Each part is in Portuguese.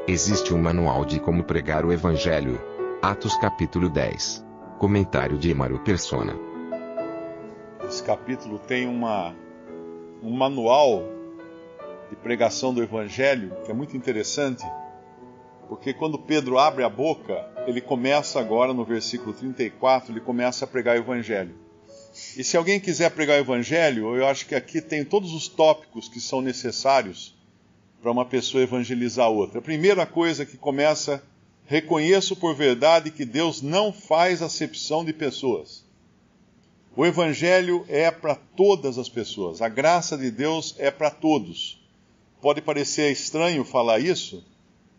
Existe um manual de como pregar o Evangelho. Atos capítulo 10. Comentário de Emaro Persona. Esse capítulo tem um manual de pregação do Evangelho que é muito interessante, porque quando Pedro abre a boca, ele começa agora no versículo 34, ele começa a pregar o Evangelho. E se alguém quiser pregar o Evangelho, eu acho que aqui tem todos os tópicos que são necessários para uma pessoa evangelizar outra. A primeira coisa que começa: reconheço por verdade que Deus não faz acepção de pessoas. O Evangelho é para todas as pessoas. A graça de Deus é para todos. Pode parecer estranho falar isso,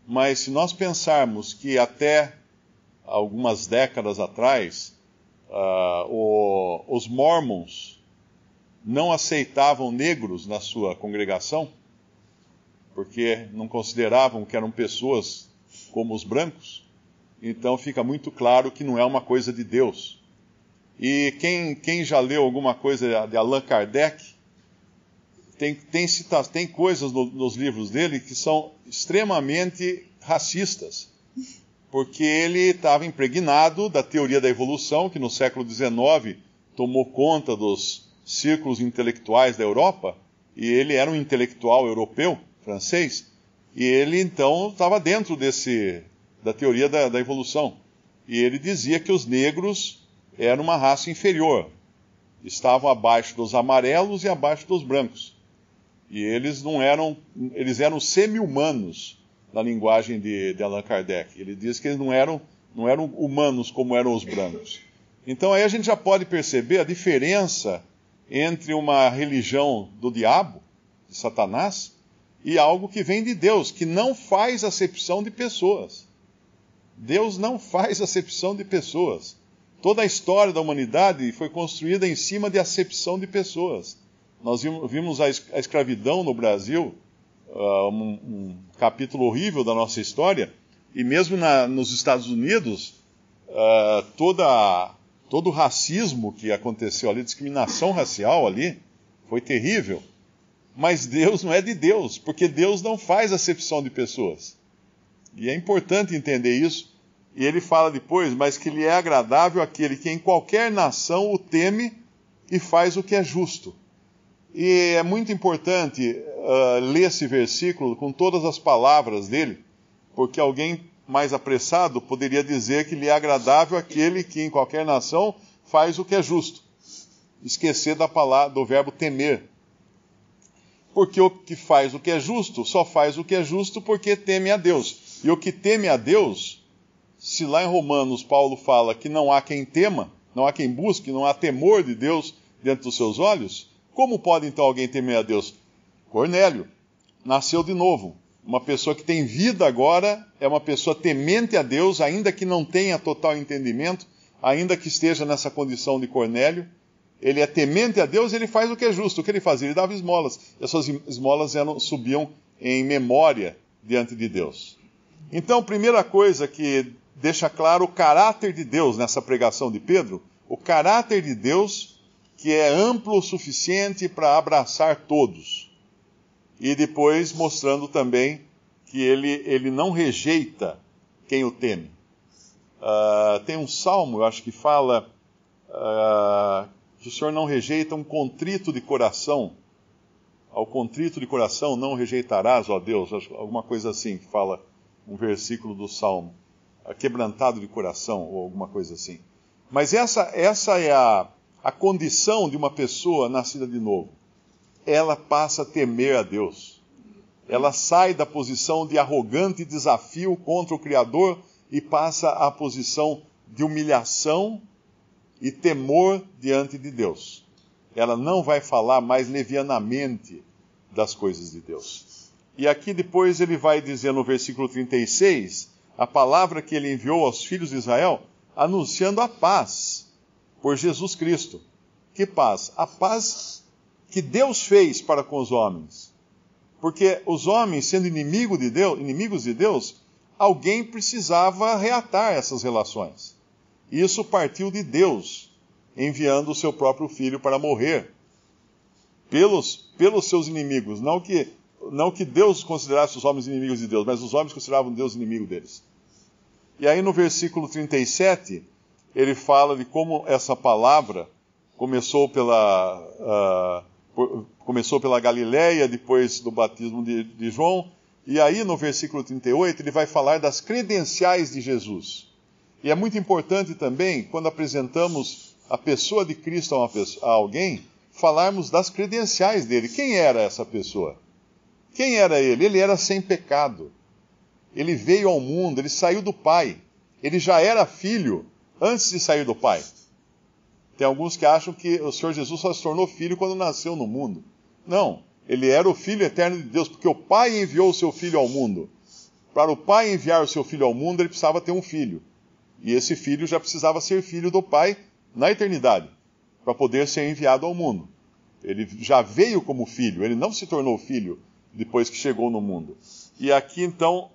mas se nós pensarmos que até algumas décadas atrás, os Mormons não aceitavam negros na sua congregação, porque não consideravam que eram pessoas como os brancos, então fica muito claro que não é uma coisa de Deus. E quem já leu alguma coisa de Allan Kardec, tem coisas nos livros dele que são extremamente racistas, porque ele estava impregnado da teoria da evolução, que no século XIX tomou conta dos círculos intelectuais da Europa, e ele era um intelectual europeu, francês, e ele então estava dentro da teoria da evolução. E ele dizia que os negros eram uma raça inferior, estavam abaixo dos amarelos e abaixo dos brancos. E eles eram semi-humanos, na linguagem de Allan Kardec. Ele diz que eles não eram humanos como eram os brancos. Então aí a gente já pode perceber a diferença entre uma religião do diabo, de Satanás, e algo que vem de Deus, que não faz acepção de pessoas. Deus não faz acepção de pessoas. Toda a história da humanidade foi construída em cima de acepção de pessoas. Nós vimos a escravidão no Brasil, um capítulo horrível da nossa história, e mesmo nos Estados Unidos, todo o racismo que aconteceu ali, discriminação racial ali, foi terrível. Mas Deus não é de Deus, porque Deus não faz acepção de pessoas. E é importante entender isso. E ele fala depois, mas que lhe é agradável aquele que em qualquer nação o teme e faz o que é justo. E é muito importante ler esse versículo com todas as palavras dele, porque alguém mais apressado poderia dizer que lhe é agradável aquele que em qualquer nação faz o que é justo. Esquecer do verbo temer. Porque o que faz o que é justo, só faz o que é justo porque teme a Deus. E o que teme a Deus, se lá em Romanos Paulo fala que não há quem tema, não há quem busque, não há temor de Deus dentro dos seus olhos, como pode então alguém temer a Deus? Cornélio nasceu de novo. Uma pessoa que tem vida agora é uma pessoa temente a Deus, ainda que não tenha total entendimento, ainda que esteja nessa condição de Cornélio. Ele é temente a Deus, ele faz o que é justo. O que ele fazia? Ele dava esmolas. E as suas esmolas subiam em memória diante de Deus. Então, a primeira coisa que deixa claro o caráter de Deus nessa pregação de Pedro, o caráter de Deus que é amplo o suficiente para abraçar todos. E depois mostrando também que ele não rejeita quem o teme. Tem um salmo, eu acho que fala... que o Senhor não rejeita um contrito de coração. Ao contrito de coração não rejeitarás, ó Deus. Alguma coisa assim que fala um versículo do Salmo. Quebrantado de coração, ou alguma coisa assim. Mas essa é a condição de uma pessoa nascida de novo. Ela passa a temer a Deus. Ela sai da posição de arrogante desafio contra o Criador e passa à posição de humilhação e temor diante de Deus. Ela não vai falar mais levianamente das coisas de Deus. E aqui depois ele vai dizer no versículo 36, a palavra que ele enviou aos filhos de Israel, anunciando a paz por Jesus Cristo. Que paz? A paz que Deus fez para com os homens. Porque os homens, sendo inimigos de Deus, alguém precisava reatar essas relações. Isso partiu de Deus, enviando o seu próprio Filho para morrer pelos seus inimigos. Não que não que Deus considerasse os homens inimigos de Deus, mas os homens consideravam Deus inimigo deles. E aí no versículo 37, ele fala de como essa palavra começou pela Galileia, depois do batismo de João, e aí no versículo 38 ele vai falar das credenciais de Jesus. E é muito importante também, quando apresentamos a pessoa de Cristo a alguém, falarmos das credenciais dele. Quem era essa pessoa? Quem era ele? Ele era sem pecado. Ele veio ao mundo, ele saiu do Pai. Ele já era filho antes de sair do Pai. Tem alguns que acham que o Senhor Jesus só se tornou filho quando nasceu no mundo. Não, ele era o Filho eterno de Deus, porque o Pai enviou o seu Filho ao mundo. Para o Pai enviar o seu Filho ao mundo, ele precisava ter um filho. E esse filho já precisava ser filho do Pai na eternidade, para poder ser enviado ao mundo. Ele já veio como filho, ele não se tornou filho depois que chegou no mundo. E aqui então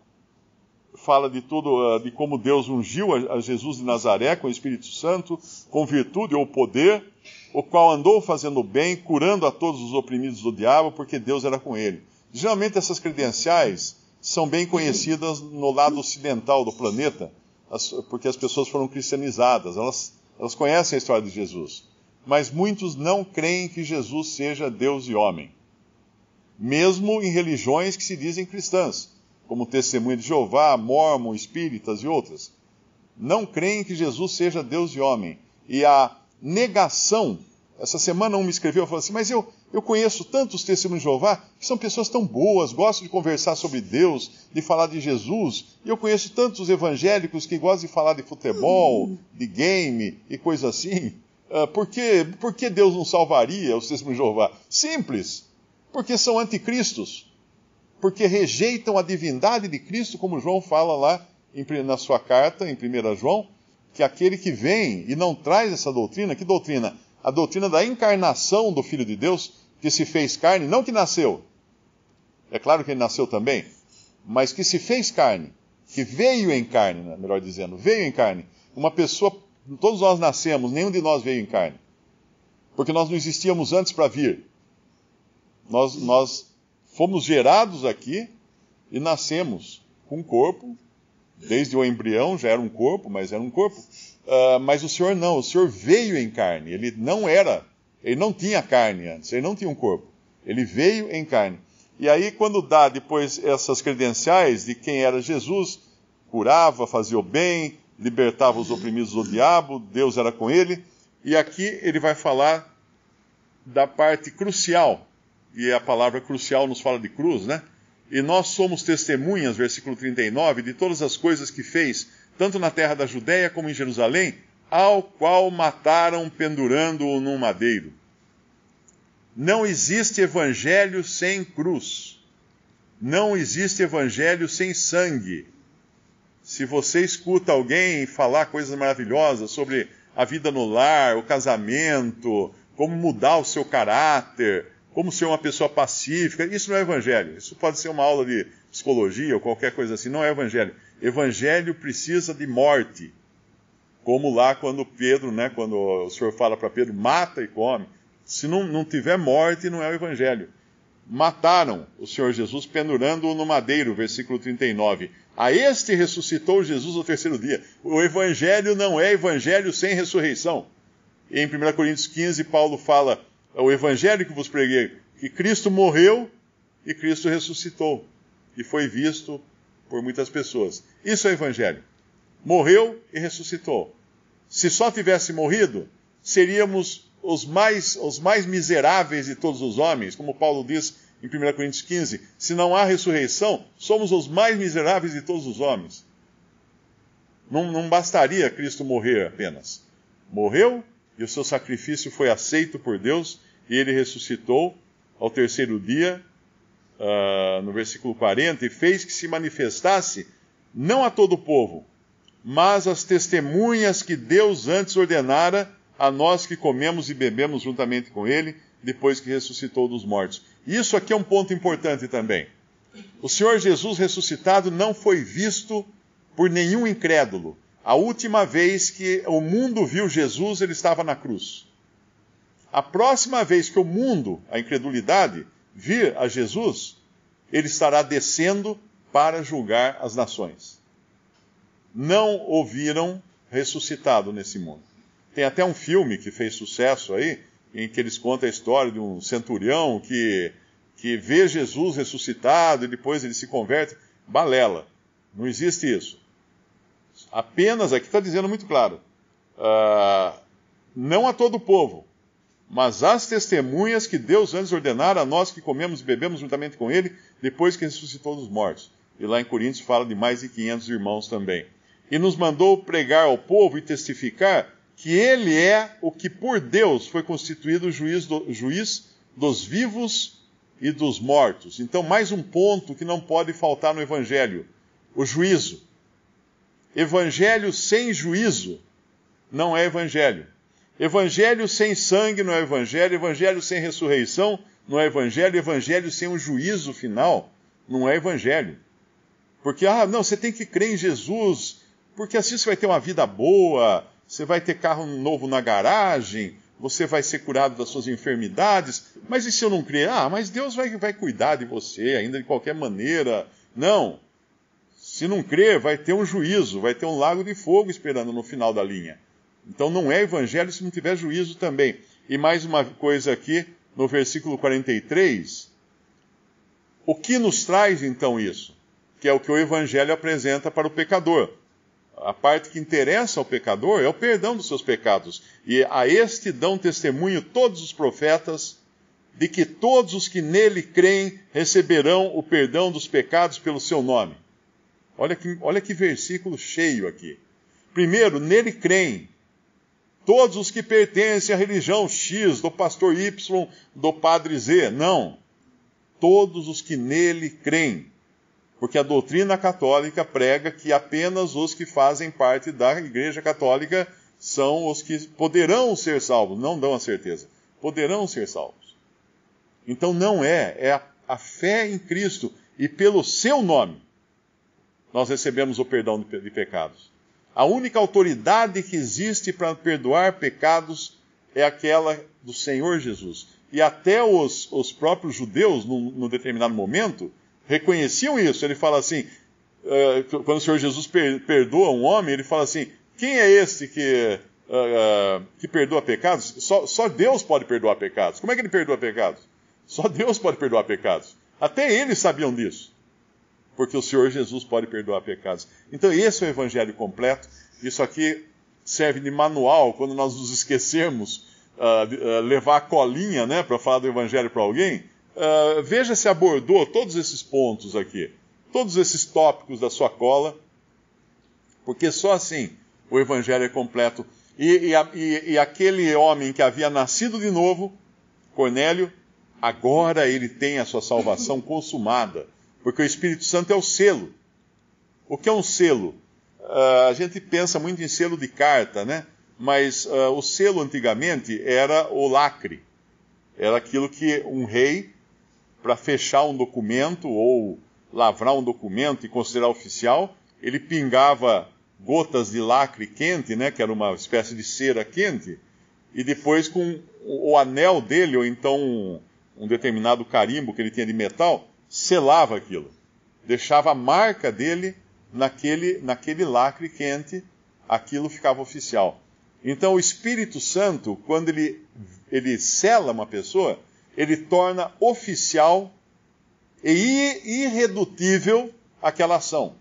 fala de tudo, de como Deus ungiu a Jesus de Nazaré com o Espírito Santo, com virtude ou poder, o qual andou fazendo bem, curando a todos os oprimidos do diabo, porque Deus era com ele. Geralmente essas credenciais são bem conhecidas no lado ocidental do planeta, porque as pessoas foram cristianizadas, elas conhecem a história de Jesus. Mas muitos não creem que Jesus seja Deus e homem, mesmo em religiões que se dizem cristãs, como Testemunha de Jeová, Mórmon, Espíritas e outras. Não creem que Jesus seja Deus e homem. E a negação, essa semana um me escreveu e falou assim, mas eu conheço tantos Testemunhos de Jeová, que são pessoas tão boas, gostam de conversar sobre Deus, de falar de Jesus, e eu conheço tantos evangélicos que gostam de falar de futebol, de game e coisa assim. Por que Deus não salvaria os Testemunhos de Jeová? Simples, porque são anticristos. Porque rejeitam a divindade de Cristo, como João fala lá na sua carta, em 1 João, que aquele que vem e não traz essa doutrina, que doutrina? A doutrina da encarnação do Filho de Deus, que se fez carne, não que nasceu. É claro que ele nasceu também, mas que se fez carne, que veio em carne, melhor dizendo, veio em carne. Uma pessoa, todos nós nascemos, nenhum de nós veio em carne. Porque nós não existíamos antes para vir. Nós fomos gerados aqui e nascemos com um corpo, desde o embrião já era um corpo, mas era um corpo. Mas o Senhor não, o Senhor veio em carne, ele não tinha carne antes, ele não tinha um corpo, ele veio em carne. E aí quando dá depois essas credenciais de quem era Jesus, curava, fazia o bem, libertava os oprimidos do diabo, Deus era com ele, e aqui ele vai falar da parte crucial. E a palavra crucial nos fala de cruz, né? E nós somos testemunhas, versículo 39, de todas as coisas que fez, tanto na terra da Judéia como em Jerusalém, ao qual mataram pendurando-o num madeiro. Não existe evangelho sem cruz. Não existe evangelho sem sangue. Se você escuta alguém falar coisas maravilhosas sobre a vida no lar, o casamento, como mudar o seu caráter, como ser uma pessoa pacífica, isso não é evangelho. Isso pode ser uma aula de psicologia ou qualquer coisa assim, não é evangelho. Evangelho precisa de morte. Como lá quando Pedro, quando o Senhor fala para Pedro, mata e come. Se não tiver morte, não é o evangelho. Mataram o Senhor Jesus pendurando-o no madeiro, versículo 39. A este ressuscitou Jesus ao terceiro dia. O evangelho não é evangelho sem ressurreição. E em 1 Coríntios 15, Paulo fala, o evangelho que vos preguei, que Cristo morreu e Cristo ressuscitou. E foi visto por muitas pessoas. Isso é evangelho. Morreu e ressuscitou. Se só tivesse morrido, seríamos os mais miseráveis de todos os homens, como Paulo diz em 1 Coríntios 15, se não há ressurreição, somos os mais miseráveis de todos os homens. Não bastaria Cristo morrer apenas. Morreu e o seu sacrifício foi aceito por Deus e ele ressuscitou ao terceiro dia, no versículo 40, e fez que se manifestasse não a todo o povo, mas as testemunhas que Deus antes ordenara a nós que comemos e bebemos juntamente com ele, depois que ressuscitou dos mortos. Isso aqui é um ponto importante também. O Senhor Jesus ressuscitado não foi visto por nenhum incrédulo. A última vez que o mundo viu Jesus, ele estava na cruz. A próxima vez que o mundo, a incredulidade, vir a Jesus, ele estará descendo para julgar as nações. Não o viram ressuscitado nesse mundo. Tem até um filme que fez sucesso aí, em que eles contam a história de um centurião que vê Jesus ressuscitado e depois ele se converte. Balela. Não existe isso. Apenas, aqui está dizendo muito claro, não a todo o povo, mas as testemunhas que Deus antes ordenara a nós que comemos e bebemos juntamente com ele, depois que ressuscitou dos mortos. E lá em Coríntios fala de mais de 500 irmãos também. E nos mandou pregar ao povo e testificar que ele é o que por Deus foi constituído juiz dos vivos e dos mortos. Então, mais um ponto que não pode faltar no Evangelho: o juízo. Evangelho sem juízo não é Evangelho. Evangelho sem sangue não é Evangelho. Evangelho sem ressurreição não é Evangelho. Evangelho sem um juízo final não é Evangelho. Porque, não, você tem que crer em Jesus, porque assim você vai ter uma vida boa, você vai ter carro novo na garagem, você vai ser curado das suas enfermidades. Mas e se eu não crer? Mas Deus vai cuidar de você ainda de qualquer maneira. Não. Se não crer, vai ter um juízo, vai ter um lago de fogo esperando no final da linha. Então não é evangelho se não tiver juízo também. E mais uma coisa aqui, no versículo 43. O que nos traz então isso? Que é o que o evangelho apresenta para o pecador. A parte que interessa ao pecador é o perdão dos seus pecados. E a este dão testemunho todos os profetas, de que todos os que nele creem receberão o perdão dos pecados pelo seu nome. Olha que versículo cheio aqui. Primeiro, nele creem todos os que pertencem à religião X, do pastor Y, do padre Z. Não. Todos os que nele creem. Porque a doutrina católica prega que apenas os que fazem parte da Igreja Católica são os que poderão ser salvos. Não dão a certeza. Poderão ser salvos. Então não é a fé em Cristo e pelo seu nome nós recebemos o perdão de pecados. A única autoridade que existe para perdoar pecados é aquela do Senhor Jesus. E até os próprios judeus, num determinado momento, reconheciam isso. Ele fala assim, quando o Senhor Jesus perdoa um homem, ele fala assim: quem é esse que perdoa pecados? Só Deus pode perdoar pecados. Como é que ele perdoa pecados? Só Deus pode perdoar pecados. Até eles sabiam disso. Porque o Senhor Jesus pode perdoar pecados. Então esse é o Evangelho completo. Isso aqui serve de manual quando nós nos esquecermos levar a colinha, né, para falar do Evangelho para alguém. Veja se abordou todos esses pontos aqui. Todos esses tópicos da sua cola. Porque só assim o Evangelho é completo. E aquele homem que havia nascido de novo, Cornélio, agora ele tem a sua salvação consumada. Porque o Espírito Santo é o selo. O que é um selo? A gente pensa muito em selo de carta, né? Mas o selo antigamente era o lacre. Era aquilo que um rei, para fechar um documento ou lavrar um documento e considerar oficial, ele pingava gotas de lacre quente, né? Que era uma espécie de cera quente, e depois com o anel dele, ou então um determinado carimbo que ele tinha de metal, selava aquilo, deixava a marca dele naquele lacre quente, aquilo ficava oficial. Então o Espírito Santo, quando ele sela uma pessoa, ele torna oficial e irredutível aquela ação,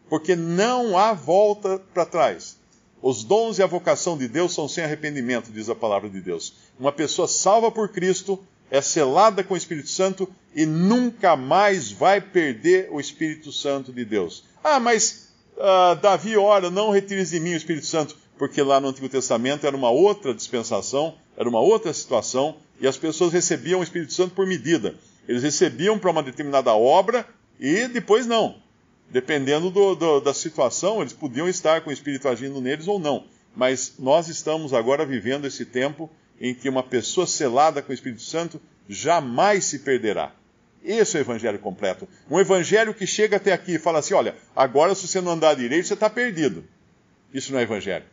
porque não há volta para trás. Os dons e a vocação de Deus são sem arrependimento, diz a palavra de Deus. Uma pessoa salva por Cristo é selada com o Espírito Santo e nunca mais vai perder o Espírito Santo de Deus. Mas Davi ora, não retires de mim o Espírito Santo, porque lá no Antigo Testamento era uma outra dispensação, era uma outra situação, e as pessoas recebiam o Espírito Santo por medida. Eles recebiam para uma determinada obra e depois não. Dependendo da situação, eles podiam estar com o Espírito agindo neles ou não. Mas nós estamos agora vivendo esse tempo em que uma pessoa selada com o Espírito Santo jamais se perderá. Esse é o Evangelho completo. Um Evangelho que chega até aqui e fala assim: olha, agora se você não andar direito, você está perdido. Isso não é Evangelho.